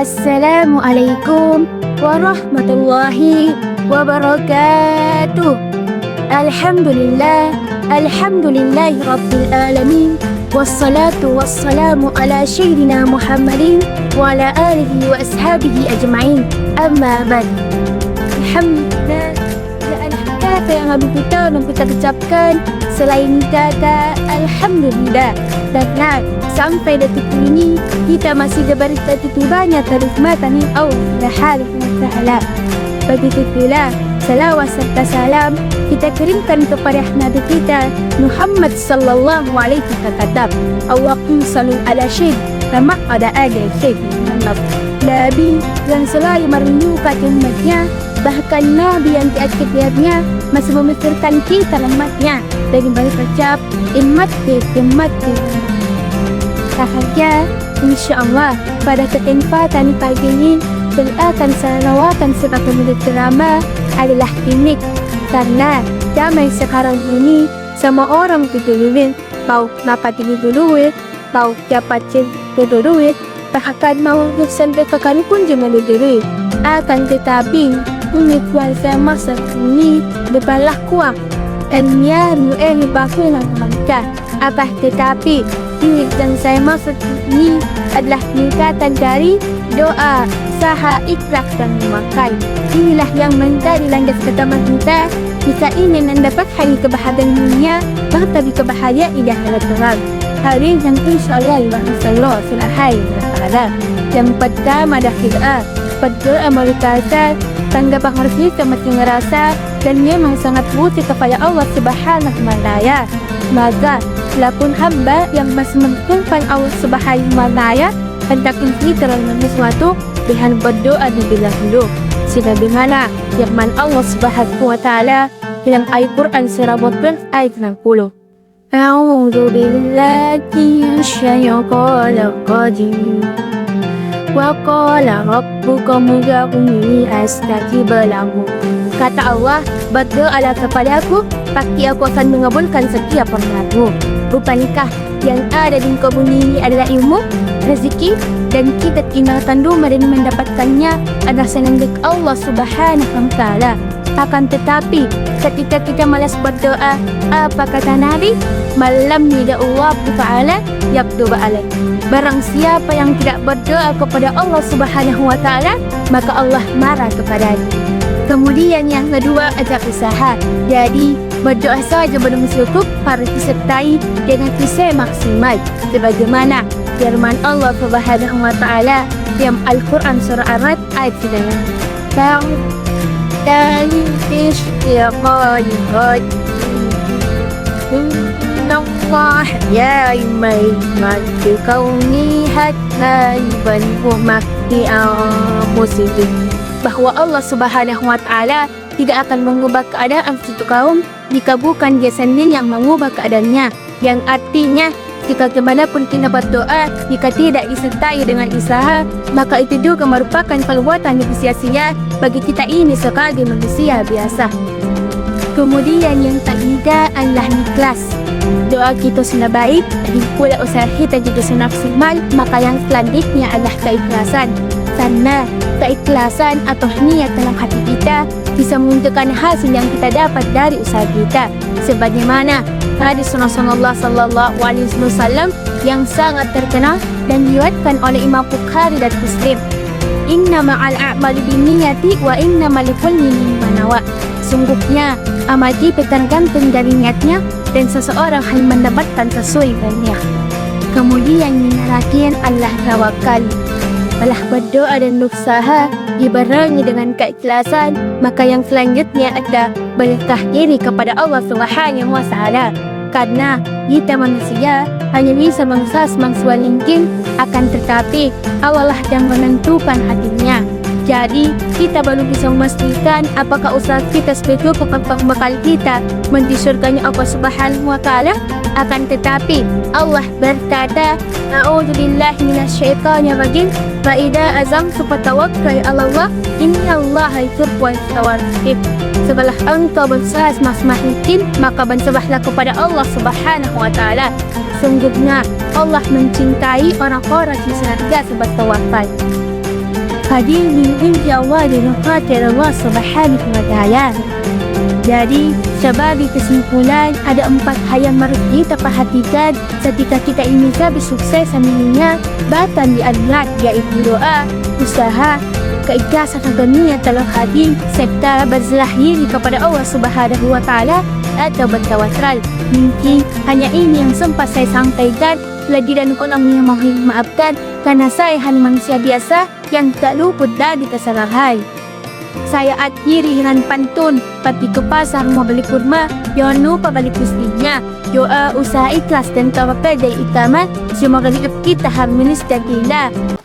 Assalamualaikum warahmatullahi wabarakatuh. Alhamdulillahi rabbil alamin. Wassalatu wassalamu ala sayyidina Muhammadin wa ala alihi wa ashabihi ajma'in. Amma ba'd. Alhamdulillah, kata yang habis kita ucapkan selain kata Alhamdulillah. Dan sampai detik ini kita masih diberi begitu banyak kenikmatan Allah Subhanahu wa Ta'ala. Begitu pula salawat serta salam kita kirimkan kepada Nabi kita Muhammad sallallahu alaihi wasallam. Allahumma salli ala sayyidina ada Muhammad, Nabi yang selalu merindukan umatnya, bahkan Nabi yang di akhirnya masih memikirkan kita umatnya dengan berucap imati. Sahaja insyaAllah pada kesempatan pagi ini akan salawatan serta pemilik drama adalah unik, karena zaman sekarang ini semua orang dituduhin mau dapat duit, mau dapat duit, bahkan mau sampai ke pun jangan duit. Akan tetapi unik warga masa ini berbalah kuat dan bakulah mereka. Apa tetapi ini dan saya maksud ini adalah tingkatan dari doa, usaha, ikhlas dan memakai. Inilah yang menjadi landas pertama kita jika ingin mendapat hari kebahagiaan dunia, bahkan kebahagiaan di akhirat kelak. Hari yang insyaallah Allah Subhanahu. Yang pertama adalah berdoa mereka tanggapan harus semakin ngerasa dan memang sangat butuh kepada Allah Subhanahu wa Ta'ala. Maka lapun hamba yang masih menentukan Allah Subhanahu wa Ta'ala hendak terlalu sesuatu dengan berdoa lebih dahulu. Sebagaimana firman Allah Subhanahu wa Ta'ala dalam Al-Quran surah ayat 60. A'udzu billahi minasyaitonir rajim. Wa qala rabbukum ud'uni astajib lakum. Kata Allah, berdoalah kepadaku, pasti aku akan mengabulkan setiap permohonanmu. Bukankah yang ada di kamu ini adalah ilmu, rezeki, dan kita tinggal tandung dan mendapatkannya adalah senandak Allah Subhanahu wa Ta'ala. Akan tetapi ketika kita malas berdoa, apa kata Nabi? Malam nida Allah Ta'ala yaktuba alaih. Barang siapa yang tidak berdoa kepada Allah Subhanahu wa Ta'ala, maka Allah marah kepadanya. Kemudian yang kedua adalah usaha. Jadi berdoa saja belum cukup, harus disertai dengan usaha maksimal. Sebagaimana firman Allah Subhanahu wa Ta'ala dalam Al-Quran surah Ar-Ra'd ayat 9. Dari istiqamah Allah ya imai kauni hatta ibanhu makti musibin. Bahwa Allah Subhanahu wa Ta'ala tidak akan mengubah keadaan suatu kaum jika bukan Dia sendiri yang mengubah keadaannya. Yang artinya jika kemanapun kita berdoa, jika tidak disertai dengan usaha, maka itu juga merupakan perbuatan yang sia-sia bagi kita ini sebagai manusia biasa. Kemudian yang ketiga adalah ikhlas. Doa kita sudah baik, dan pula usaha kita juga sudah maksimal, maka yang selanjutnya adalah keikhlasan. Karena keikhlasan atau niat dalam hati kita bisa menunjukkan hasil yang kita dapat dari usaha kita. Sebagaimana hadis Rasulullah sallallahu alaihi wasallam yang sangat terkenal dan diriwayatkan oleh Imam Bukhari dan Muslim. Innamal a'malu binniyati wa innamal likulli man nawa. Sungguhnya amal kita tergantung dari niatnya dan seseorang hanya mendapatkan sesuai dengan niat. Kemudian yang terakhir adalah tawakal. Setelah berdoa dan berusaha dibarengi dengan keikhlasan, maka yang selanjutnya adalah berserah diri kepada Allah Subhanahu wa Ta'ala. Karena kita manusia hanya bisa berusaha semaksimal mungkin, akan tetapi Allah lah yang menentukan hatinya. Jadi kita baru bisa memastikan apakah usaha kita sebagai bekal kita menuju surganya Allah Subhanahu wa Ta'ala. Akan tetapi Allah berkata, A'udzubillahi minasyaitonir rajim. Fa idza azamtu fatawakkal 'ala Allah, innallaha yuhibbul mutawakkilin. Setelah engkau berusaha semaksimal mungkin, maka bersembahlah kepada Allah Subhanahu wa Ta'ala. Sungguhnya Allah mencintai orang-orang yang senantiasa bertawakal. hadir diizinkan Allah dan khatir Allah Subhanahu wa Ta'ala. Jadi, sebagai kesimpulan, ada 4 hal yang harus kita perhatikan ketika kita ingin lebih sukses sambilnya bahkan di akhirat, yaitu doa, usaha, keikhlasan dan niat dalam hati, serta berserah diri kepada Allah Subhanahu wa Ta'ala atau bertawakal. Mungkin hanya ini yang sempat saya sampaikan. Lagi dan kurang yang mohon maafkan karena saya hanya manusia biasa yang tak luput dari kesalahan. Saya akhiri dengan pantun, pergi ke pasar mau beli kurma, jangan lupa beli pustinya. Doa, usaha, ikhlas dan tawakal dari utama. Semoga hidup kita harmonis dan indah.